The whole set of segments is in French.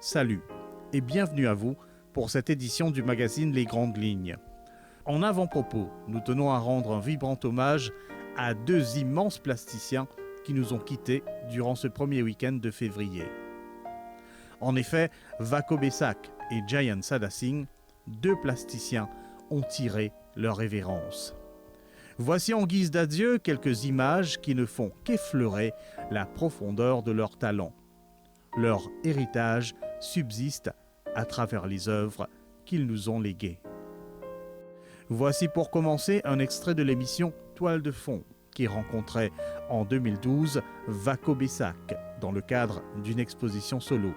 Salut et bienvenue à vous pour cette édition du magazine Les Grandes Lignes. En avant-propos, nous tenons à rendre un vibrant hommage à deux immenses plasticiens qui nous ont quittés durant ce premier week-end de février. En effet, Vako Besak et Jayan Sada Singh, deux plasticiens, ont tiré leur révérence. Voici en guise d'adieu quelques images qui ne font qu'effleurer la profondeur de leur talent. Leur héritage subsiste à travers les œuvres qu'ils nous ont léguées. Voici pour commencer un extrait de l'émission Toile de fond qui rencontrait en 2012 Vako Besak dans le cadre d'une exposition solo.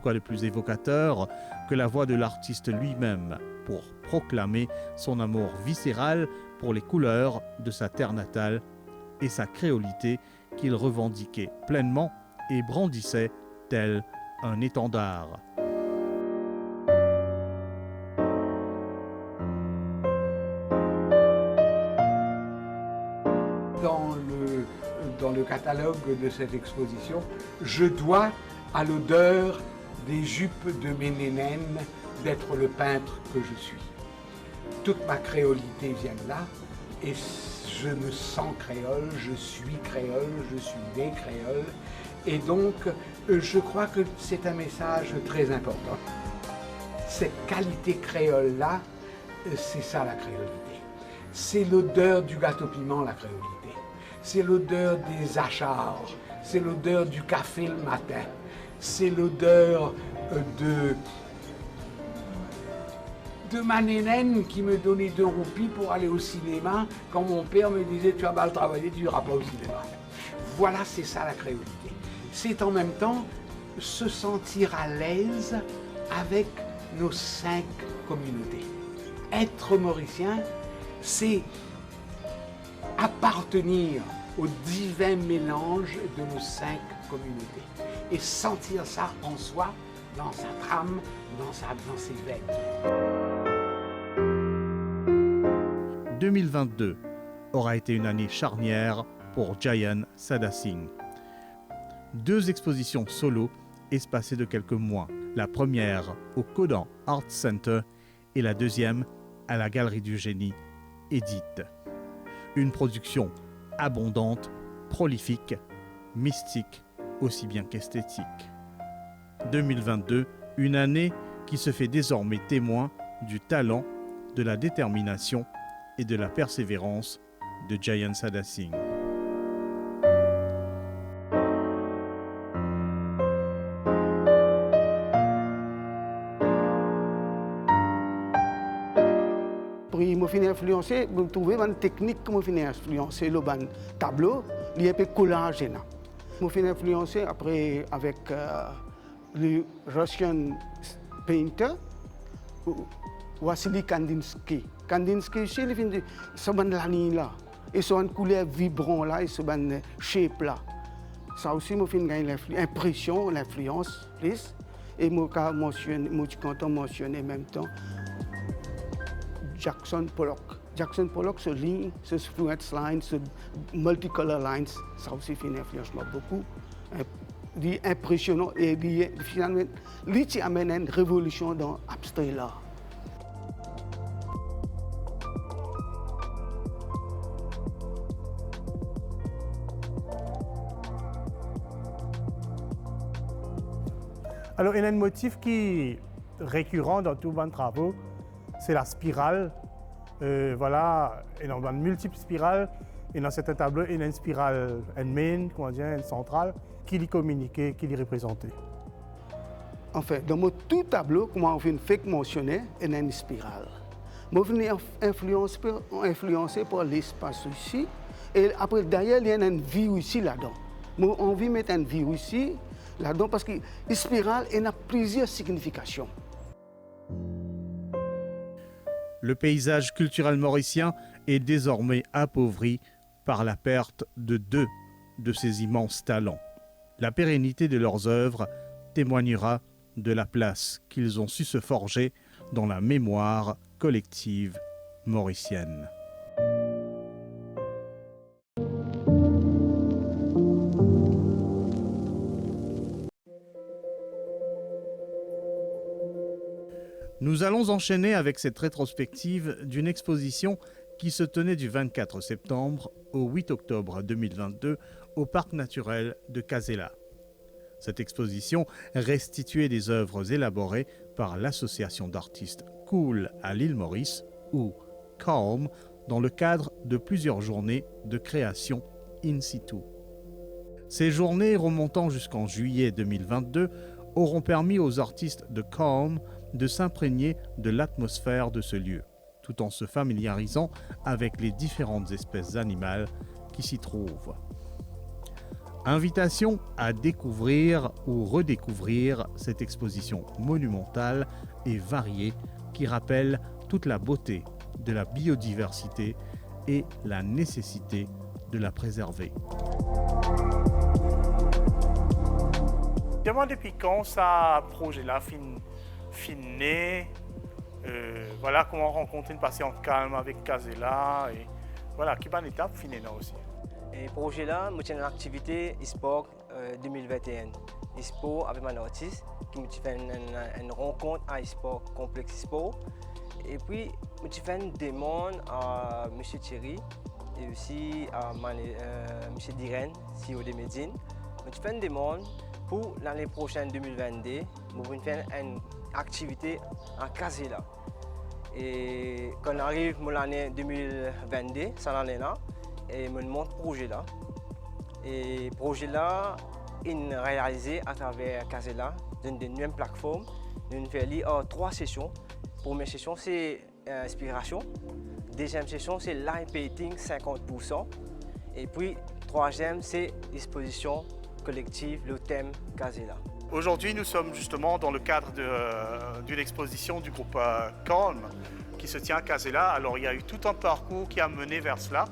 Quoi de plus évocateur que la voix de l'artiste lui-même pour proclamer son amour viscéral pour les couleurs de sa terre natale et sa créolité qu'il revendiquait pleinement et brandissait tel un étendard. Dans le catalogue de cette exposition, je dois à l'odeur des jupes de mes nénènes d'être le peintre que je suis. Toute ma créolité vient de là et je me sens créole, je suis né créole et donc je crois que c'est un message très important. Cette qualité créole-là, c'est ça la créolité. C'est l'odeur du gâteau piment, la créolité. C'est l'odeur des achards, c'est l'odeur du café le matin, c'est l'odeur de ma nénène qui me donnait 2 roupies pour aller au cinéma quand mon père me disait « tu vas mal travailler, tu n'iras pas au cinéma ». Voilà, c'est ça la créolité. C'est en même temps se sentir à l'aise avec nos 5 communautés. Être mauricien, c'est appartenir au divin mélange de nos 5 communautés et sentir ça en soi, dans sa trame, dans ses veines. 2022 aura été une année charnière pour Jayan Sada Singh. 2 expositions solo espacées de quelques mois. La première au Kodan Art Center et la deuxième à la Galerie du Génie, Édite. Une production abondante, prolifique, mystique, aussi bien qu'esthétique. 2022, une année qui se fait désormais témoin du talent, de la détermination et de la persévérance de Jayan Sada Singh. Je suis influencé, je trouve une technique que je suis influencé, le tableau, il y a un peu collage. Je suis influencé après avec le Russian painter Wassily Kandinsky. Kandinsky, c'est là. Et c'est une couleur vibrante là, et c'est une shape là. Ça aussi, je fais l'impression, l'influence, et je mentionne en même temps Jackson Pollock. Jackson Pollock, ce ligne, ce fluent lines, ce multicolor lines, ça aussi fait une influence beaucoup. Impressionnant et finalement, il amène une révolution dans l'abstrait là. Alors, il y a un motif qui est récurrent dans tous mes travaux, c'est la spirale. Voilà, il y a une multiple spirale. Et dans ce tableau, il y a une spirale, une main, une centrale, qui est communiquée, qui est représentée. En fait, dans mon tout tableau, comme on fait mentionner, il y a une spirale. Je suis influencé par l'espace ici. Et après, derrière, il y a une virus ici là-dedans. J'ai envie de mettre un virus ici là-dedans parce que la spirale elle a plusieurs significations. Le paysage culturel mauricien est désormais appauvri par la perte de 2 de ces immenses talents. La pérennité de leurs œuvres témoignera de la place qu'ils ont su se forger dans la mémoire collective mauricienne. Nous allons enchaîner avec cette rétrospective d'une exposition qui se tenait du 24 septembre au 8 octobre 2022 au Parc naturel de Casella. Cette exposition restituait des œuvres élaborées par l'association d'artistes Cool à l'île Maurice, ou Calm, dans le cadre de plusieurs journées de création in situ. Ces journées, remontant jusqu'en juillet 2022, auront permis aux artistes de Calm de s'imprégner de l'atmosphère de ce lieu, tout en se familiarisant avec les différentes espèces animales qui s'y trouvent. Invitation à découvrir ou redécouvrir cette exposition monumentale et variée qui rappelle toute la beauté de la biodiversité et la nécessité de la préserver. Demande depuis quand ça projet-là finit, voilà comment rencontrer une patiente calme avec Casella et voilà, qui bonne étape finit là aussi. Et projet là, moi j'ai une activité e-sport 2021. E-sport avec mon artiste qui me fait une rencontre à e-sport complexe e-sport. Et puis moi j'ai fait une demande à M. Thierry et aussi à M. Diren, CEO de Médine. Moi j'ai fait une demande pour l'année prochaine 2022, nous allons faire une activité en Casella. Et quand on arrive à l'année 2022, c'est l'année-là, et je montre ce projet-là. Et ce projet-là est réalisé à travers Casella, d'une nouvelle plateforme. Nous faisons 3 sessions. La première session, c'est inspiration. La deuxième session, c'est line painting 50%. Et puis, la troisième, c'est exposition collective, le thème Casella. Aujourd'hui, nous sommes justement dans le cadre d'une exposition du groupe Calm qui se tient à Casella. Alors, il y a eu tout un parcours qui a mené vers cela,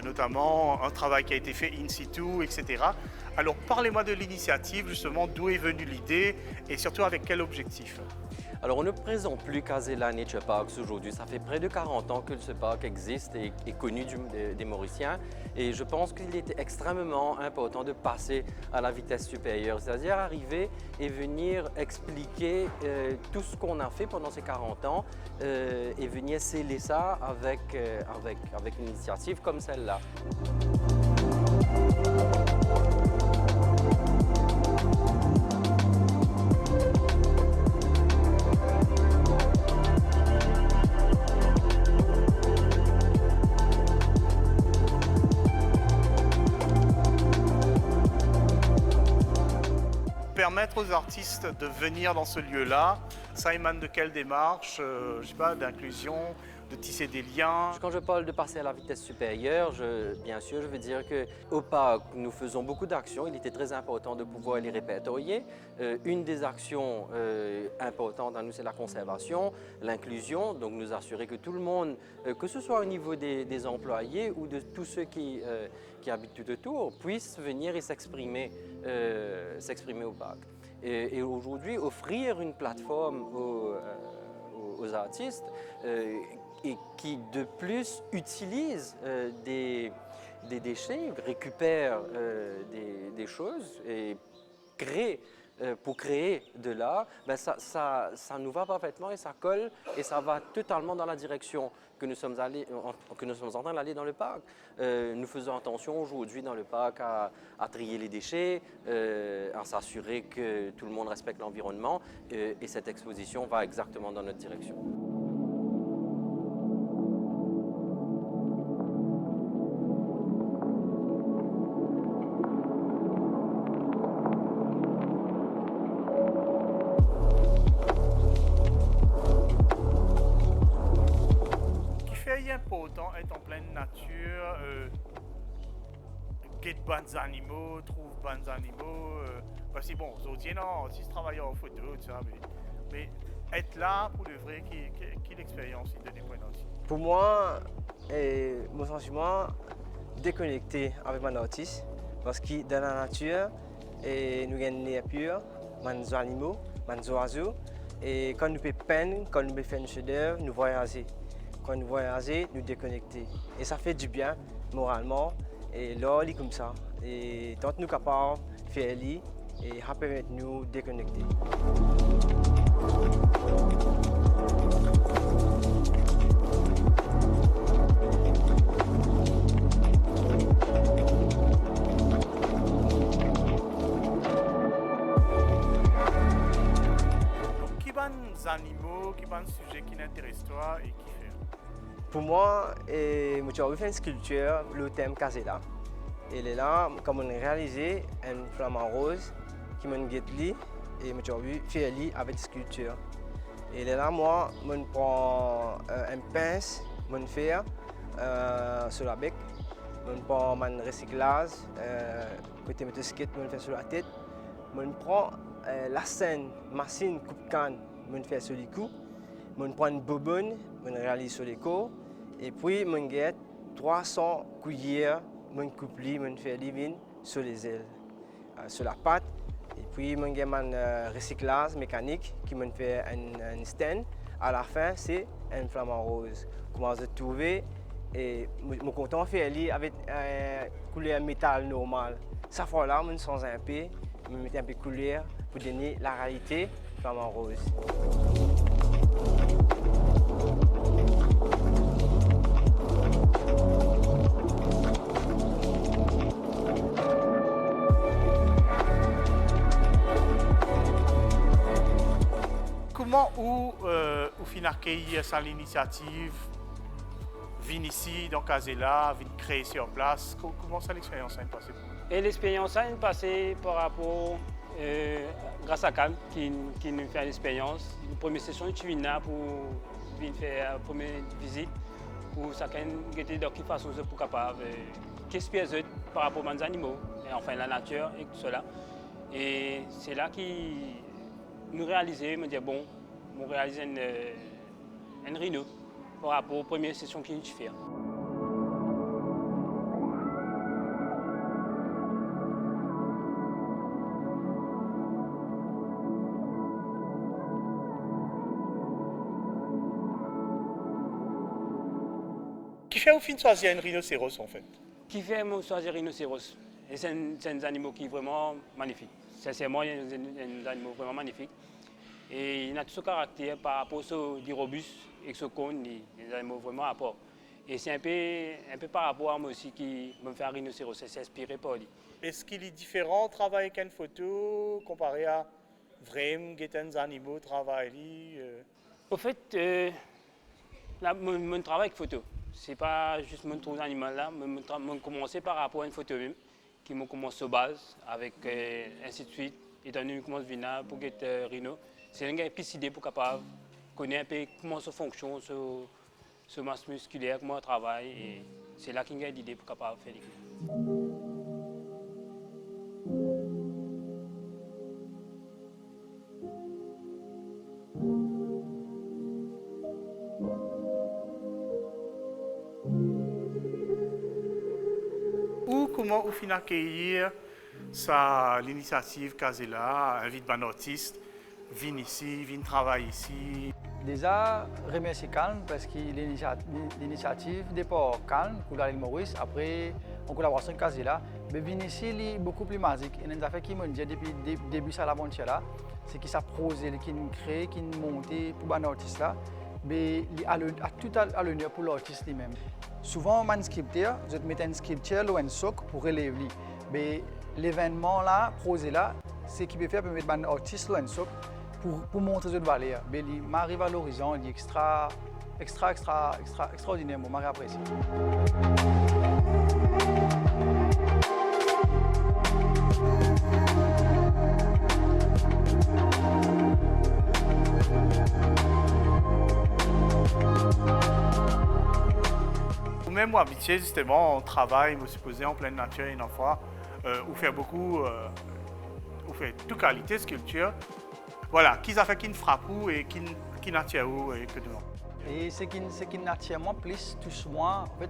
notamment un travail qui a été fait in situ, etc. Alors, parlez-moi de l'initiative, justement, d'où est venue l'idée et surtout avec quel objectif? Alors, on ne présente plus Casella Nature Parks aujourd'hui. Ça fait près de 40 ans que ce parc existe et est connu des Mauriciens. Et je pense qu'il était extrêmement important de passer à la vitesse supérieure, c'est-à-dire arriver et venir expliquer tout ce qu'on a fait pendant ces 40 ans et venir sceller ça avec une initiative comme celle-là. Permettre aux artistes de venir dans ce lieu-là, ça émane de quelle démarche, je sais pas, d'inclusion, de tisser des liens? Quand je parle de passer à la vitesse supérieure, bien sûr, je veux dire qu'au parc, nous faisons beaucoup d'actions. Il était très important de pouvoir les répertorier. Une des actions importantes à nous, c'est la conservation, l'inclusion, donc nous assurer que tout le monde, que ce soit au niveau des employés ou de tous ceux qui habitent tout autour, puissent venir et s'exprimer au parc. Et aujourd'hui, offrir une plateforme aux artistes et qui de plus utilisent des déchets, récupèrent des choses et pour créer de l'art, ben ça nous va parfaitement et ça colle et ça va totalement dans la direction que nous sommes en train d'aller dans le parc. Nous faisons attention aujourd'hui dans le parc à trier les déchets, à s'assurer que tout le monde respecte l'environnement et cette exposition va exactement dans notre direction. Important être en pleine nature, guette bonnes animaux, trouve bonnes animaux. Parce que bon, aujourd'hui, non, si je travaille en photo, tout ça, mais être là pour de vrai, quelle expérience il donne point aussi. Pour moi, mon sentiment, déconnecter avec mon artiste, parce que dans la nature, nous avons une air pure, des animaux, des oiseaux, et quand nous pouvons peindre, quand nous pouvons faire une chef-d'œuvre, nous voyager. Quand nous voyageons, nous déconnecter. Et ça fait du bien moralement. Et là, c'est comme ça. Et tant que nous sommes capables de faire ça, et ça permet de nous déconnecter. fait? Pour moi, j'ai fait une sculpture, le thème Casella. Et là, comme on a réalisé un flamant rose qui m'a guetté et j'ai fait avec la sculpture. Et là, moi, je prends un pince, je fais sur la bec, je prends un recyclage, côté mettre skate, je fais sur la tête, je prends la scène, machine coupe-canne, je fais sur les coups, je prends une bobine, je réalise sur les corps, et puis je get 300 cuillères, je coupe je fais living sur les ailes, sur la patte. Et puis, je fais un recyclage mécanique qui me fait un stand. À la fin, c'est un flamant rose. Comment je trouvé et je suis content de faire avec couleur métal normal. Cette fois-là, je change un peu, je mets un peu de couleur pour donner la réalité flamant rose. Comment ou finarquer ça l'initiative, venir ici dans Casella, venir créer sur place? Comment ça l'expérience a passé? Et l'expérience a passé par rapport grâce à Calme qui nous fait l'expérience. Une première session tu viens pour venir faire la première visite pour chacun de dans quelle façon c'est pour capable qu'est-ce que par rapport aux animaux, et enfin la nature et tout cela. Et c'est là qui nous réaliser, me dire bon, on réalise un rhino par rapport aux premières sessions qu'il fait. Qui fait au fin choisir un rhinocéros en fait? Qui fait choisir rhinocéros? Et c'est un animal qui est vraiment magnifique. Sincèrement, il y a un animal vraiment magnifique. Et il a tout ce caractère par rapport au robuste et ce cône, des animaux vraiment à part. Et c'est un peu par rapport à moi aussi qui me fait un rhinocéros, c'est inspiré par lui. Est-ce qu'il est différent de travailler avec une photo comparé à vraiment des animaux travailler? Au fait, là, mon travail avec photo, c'est pas juste mon trouver animal là, je commence par rapport à une photo même, qui me commence de base avec ainsi de suite, et donné une commence venir pour get rhino. C'est une petite idée pour capable connaître un peu comment ça fonctionne, ce masse musculaire, comment on travaille, et c'est là qu'il y a l'idée pour capable faire les. Ou comment au final accueillir ça l'initiative Casella, invite un artiste, viens ici, viens travailler ici. Déjà, remercier Calme parce que l'initiative départ Calme, pour l'île Maurice, après en collaboration avec Casella, mais venir ici est beaucoup plus magique. Et une affaire qui m'a dit depuis le début de l'aventure là, c'est que ça projet, qui crée, qui monte pour un artiste là, mais tout à l'honneur pour l'artiste lui-même. Souvent, un scripteur, je mets un scripteur ou un soc pour relever. Mais l'événement là, projet là, c'est qui peut faire pour mettre un artiste ou un soc pour montrer cette valeur. Mais il m'arrive à l'horizon, il est extraordinaire, moi j'apprécie. Même moi, habitué justement, on travaille, je suppose, en pleine nature une fois, on fait beaucoup, on fait toute qualité de sculpture. Voilà, qui a fait qui frappe et qui n'attire où et que devant. Et ce qui n'attire moins plus, touche moins. En fait,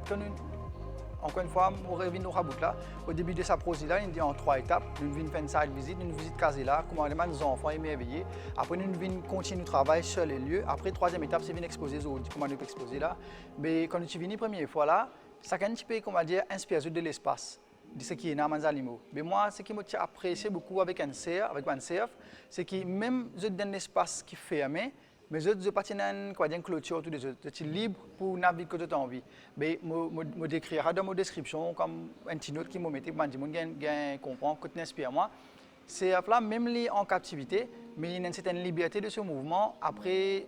encore une fois, on revient au rabout là. Au début de sa projet là, il dit en 3 étapes. Nous venons faire une side visite, une visite Casella, comment les enfants émerveillés. Après, nous venons continuer le travail sur les lieux. Après, 3e étape, c'est venir exposer les autres, comment nous peut exposer là. Mais quand tu viens la première fois là, ça peut, comment dire, inspirer de l'espace, de ce qui est dans les animaux. Mais moi, ce qui m'a apprécié beaucoup avec un cerf, c'est que même dans l'espace qui est fermé, mais je ne pas une clôture autour des autres. Je suis libre pour naviguer que tu as envie. Mais je décrirai dans ma description comme un petit note qui m'a mis, je comprends, que tu inspires moi. C'est là, même en captivité, mais il y a une certaine liberté de ce mouvement. Après,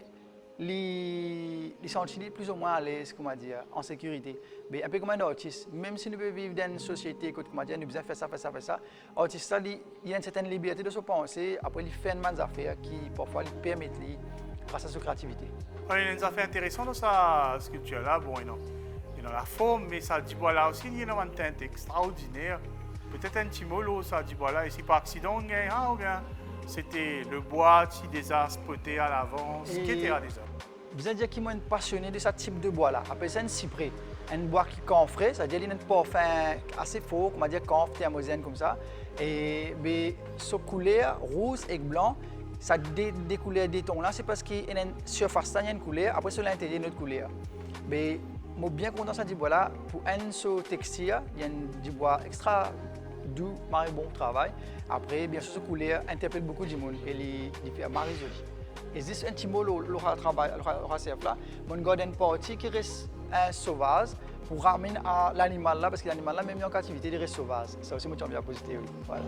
les sentir plus ou moins à l'aise, comment dire, en sécurité. Mais un peu comme un artiste, même si nous pouvons vivre dans une société, comment dire, nous besoin faire ça, l'artiste, il a une certaine liberté de se penser, après il fait des affaires qui parfois lui permettent, grâce à sa créativité. Il y a des affaires intéressantes dans sa sculpture là, bon, il y a la forme, mais ça dit voilà aussi, il y a une teinte extraordinaire. Peut-être un petit mot, ça dit voilà, ici par accident, ou bien c'était le bois qui déjà spoté à l'avance, qui était là déjà. Vous allez dire qu'ils sont passionnés de ce type de bois là. Après c'est un cyprès, un bois qui camphre, c'est-à-dire qu'il a un parfum assez fort, on va dire camphre, thermosène comme ça. Et ce couleur rouge et blanc, ça des couleurs des tons là, c'est parce qu'il y a une surface, il y a une couleur, après sur l'intérieur, il y a une autre couleur. Mais moi bien content de ce bois là, pour un seul textile, il y a du bois extra doux, marre bon travail. Après, bien sûr, ce couleur interpelle beaucoup de monde et il fait marre joli. Et c'est un petit mot, le travail, le chef là, mon garde une partie qui reste sauvage pour ramener à l'animal là, parce que l'animal là, même en captivité, il reste sauvage. Ça aussi, moi, j'aime bien positif. Voilà.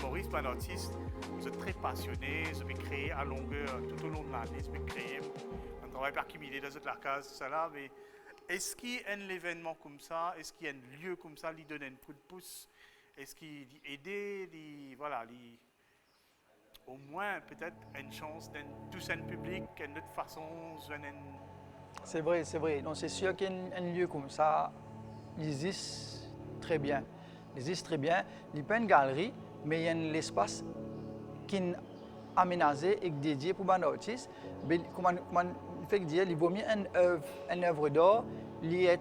Maurice, un artiste, vous êtes très passionné, vous avez créé à longueur, tout au long de l'année, vous avez créé un travail par accumulé dans la case, tout ça là, mais est-ce qu'il y a un événement comme ça, est-ce qu'il y a un lieu comme ça, qui donne un coup de pouce, est-ce qu'il aide, voilà, au moins peut-être une chance d'un tous un public, d'une autre façon, C'est vrai, c'est vrai. Donc c'est sûr qu'un lieu comme ça, il existe très bien. Il existe très bien. Il n'y a pas une galerie, mais il y a un espace qui est aménagé et dédié pour les artistes. Comment fait dire, il vaut mieux une œuvre d'art, il est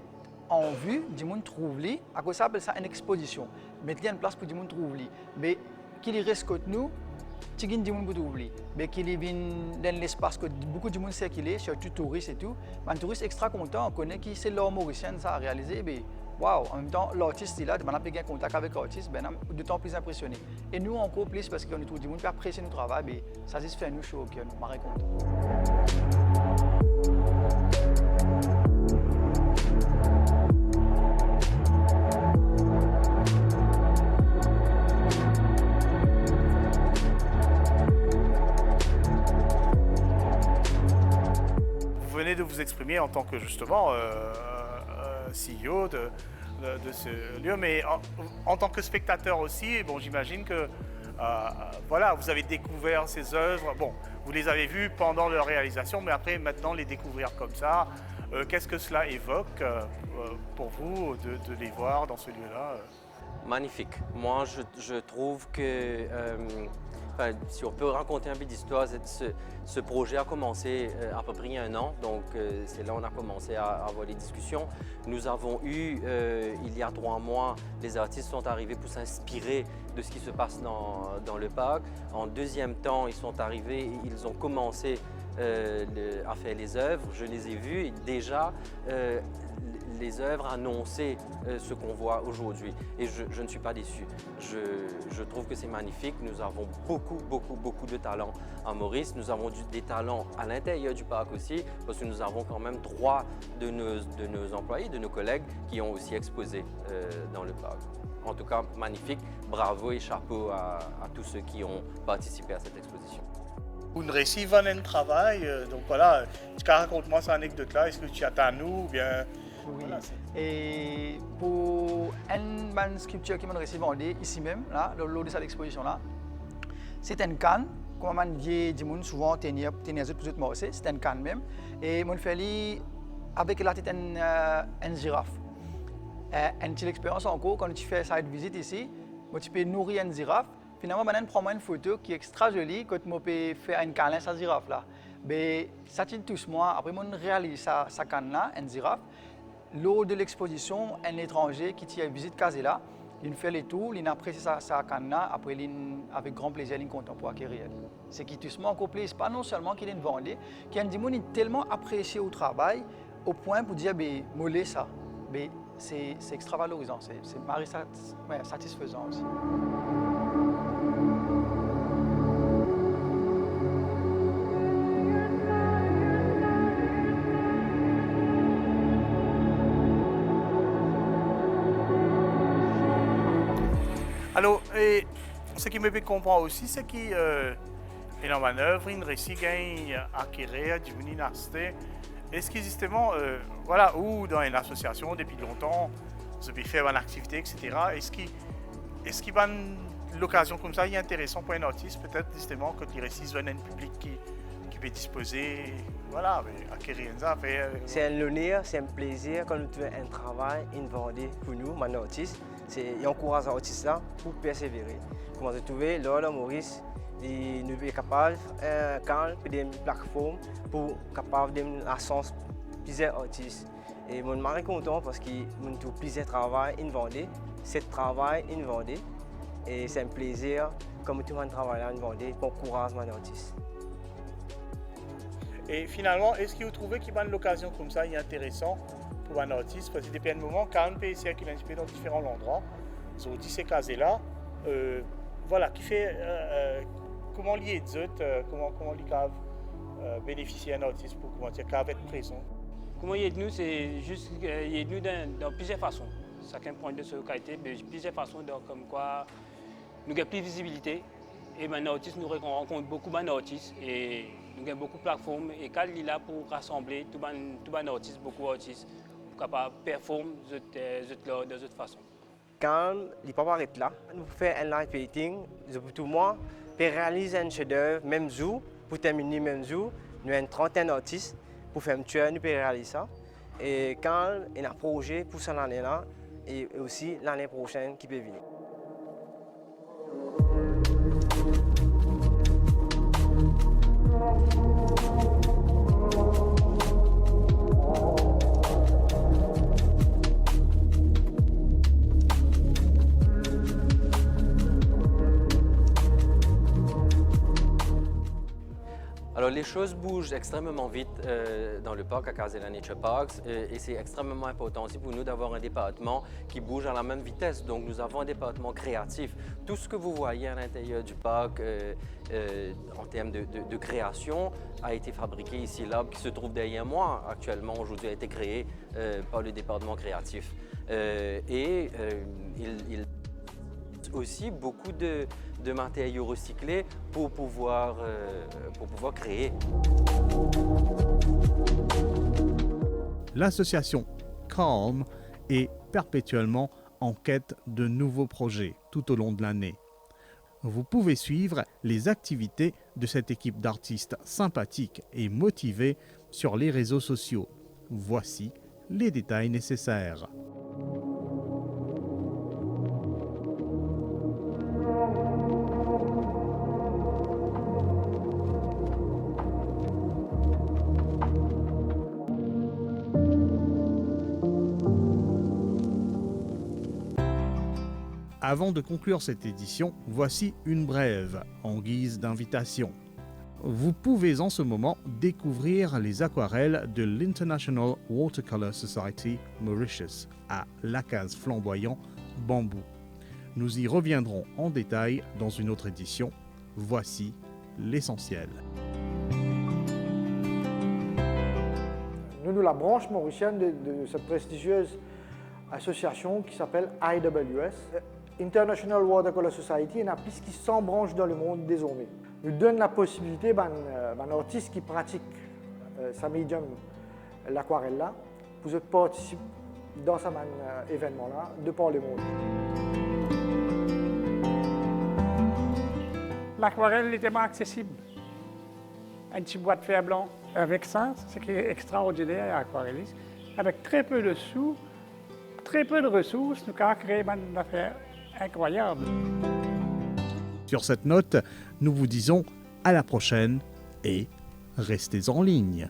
en vue, du monde trouve lui. À quoi ça appelle ça une exposition. Mettre il y a une place pour du monde trouve lui. Mais qu'il reste côté nous, tu gagnes du monde pour trouver. Mais qu'il vient dans l'espace que beaucoup de monde circule, surtout touristes et tout. Un touriste extra content, on connaît qui c'est l'art mauricien ça a réalisé. Wow, en même temps, l'artiste est là, on a pris un contact avec l'artiste, d'autant plus impressionné. Et nous, encore plus, parce qu'on est tout le monde qui apprécie notre travail, ça se fait nous chaud au cœur, nous m'en raconte. Vous venez de vous exprimer en tant que justement CEO de ce lieu, mais en tant que spectateur aussi, bon, j'imagine que voilà, vous avez découvert ces œuvres, bon, vous les avez vues pendant leur réalisation, mais après, maintenant, les découvrir comme ça, qu'est-ce que cela évoque pour vous de les voir dans ce lieu-là? Magnifique. Moi, je trouve que, si on peut raconter un peu d'histoire, ce projet a commencé à peu près il y a un an, donc c'est là qu'on a commencé à avoir les discussions. Nous avons eu, il y a 3 mois, les artistes sont arrivés pour s'inspirer de ce qui se passe dans le parc. En deuxième temps, ils sont arrivés, ils ont commencé à faire les œuvres. Je les ai vues et déjà, les œuvres annonçaient ce qu'on voit aujourd'hui. Et je ne suis pas déçu. Je trouve que c'est magnifique. Nous avons beaucoup de talents à Maurice. Nous avons des talents à l'intérieur du parc aussi, parce que nous avons quand même 3 de nos employés, de nos collègues qui ont aussi exposé dans le parc. En tout cas, magnifique. Bravo et chapeau à tous ceux qui ont participé à cette exposition. Une récit va un travail, donc voilà, raconte-moi cette anecdote-là, est-ce que tu attends nous ou bien... Oui. Voilà, et pour une sculpture qui m'a reçu vendue ici même, là, lors de cette exposition-là, c'est une canne, comme on dit, du monde souvent tenir pour moi aussi, c'est une canne même. Et mon fait avec la tête une girafe. Une petite expérience encore, quand tu fais cette visite ici, tu peux nourrir une girafe. Finalement, je prends une photo qui est extra jolie quand je peux faire une câlin à cette girafe là. Mais ça tient tous moi. Après, je réalise sa canne là, une girafe. Lors de l'exposition, un étranger qui tient visite Casella, il fait les tours, il apprécie sa canne là, après avec grand plaisir, il est content pour acquérir. Ce qui tout encore plaisir, pas non seulement qu'il est vendu, qu'il y a des gens qui sont tellement apprécié au travail, au point pour dire, mollet ça. C'est extra valorisant, c'est satisfaisant aussi. Alors, et ce qui me fait comprendre aussi, c'est qu'il est en manœuvre, il réussit à acquérir du dynastie. Est-ce que justement, voilà, ou dans une association depuis longtemps, vous avez fait une activité, etc. Est-ce qu'il y a une occasion comme ça, il est intéressant pour un artiste, peut-être justement, quand il réussit à un public qui peut disposer, voilà, acquérir ça. C'est un honneur, c'est un plaisir quand nous trouvons un travail inventé pour nous, mon artiste. Il encourage l'artiste là pour persévérer. Comment se trouver, là, Maurice, nous sommes capables de une plateforme pour capable de lancer plusieurs artistes. Et je suis très content parce que nous avons plusieurs travail inventé, 7 travail inventé. Et c'est un plaisir, comme tout le monde travaille inventé, pour encourager mon artiste. Et finalement, est-ce que vous trouvez qu'il y a une occasion comme ça, il est intéressant pour un artiste? Parce que depuis un moment, quand on peut circuler dans différents endroits, sur ces cases-là, voilà, qui fait comment lier les autres, comment ils peuvent bénéficier d'un artiste pour comment dire, être présent. Comment y nous, c'est juste y nous dans plusieurs façons. Chacun prend de sa qualité, mais plusieurs façons, comme quoi nous avons plus de visibilité. Et maintenant, artistes, nous rencontrons beaucoup d'artistes et nous avons beaucoup de plateformes. Et quand il est là pour rassembler tout les artistes, beaucoup d'artistes, pour capable performer de cette façon. Quand il peut être là, nous faisons un live painting, tout le monde peut réaliser un chef-d'œuvre même jour, pour terminer même jour. Nous avons une trentaine d'artistes pour faire un tueur, nous pouvons réaliser ça. Et quand il y a un projet pour cette année-là, et aussi l'année prochaine qui peut venir. Alors les choses bougent extrêmement vite dans le parc à Casella Nature Parks et c'est extrêmement important aussi pour nous d'avoir un département qui bouge à la même vitesse. Donc nous avons un département créatif. Tout ce que vous voyez à l'intérieur du parc en termes de création a été fabriqué ici. L'arbre qui se trouve derrière moi actuellement aujourd'hui a été créé par le département créatif. Il aussi beaucoup de matériaux recyclés pour pouvoir créer. L'association Calm est perpétuellement en quête de nouveaux projets tout au long de l'année. Vous pouvez suivre les activités de cette équipe d'artistes sympathiques et motivés sur les réseaux sociaux. Voici les détails nécessaires. Avant de conclure cette édition, voici une brève en guise d'invitation. Vous pouvez en ce moment découvrir les aquarelles de l'International Watercolor Society Mauritius à Lacaz Flamboyant Bambou. Nous y reviendrons en détail dans une autre édition. Voici l'essentiel. Nous, la branche mauricienne de cette prestigieuse association qui s'appelle IWS, International Watercolor Society, il y a plus de 100 branches dans le monde désormais. Nous donne la possibilité à un artiste qui pratique sa médium, l'aquarelle là, pour participer dans ce événement là, de par le monde. L'aquarelle est tellement accessible. Un petit boîte de fer blanc. Avec ça, ce qui est extraordinaire à l'aquarelliste, avec très peu de sous, très peu de ressources, nous avons créé une affaire incroyable. Sur cette note, nous vous disons à la prochaine et restez en ligne.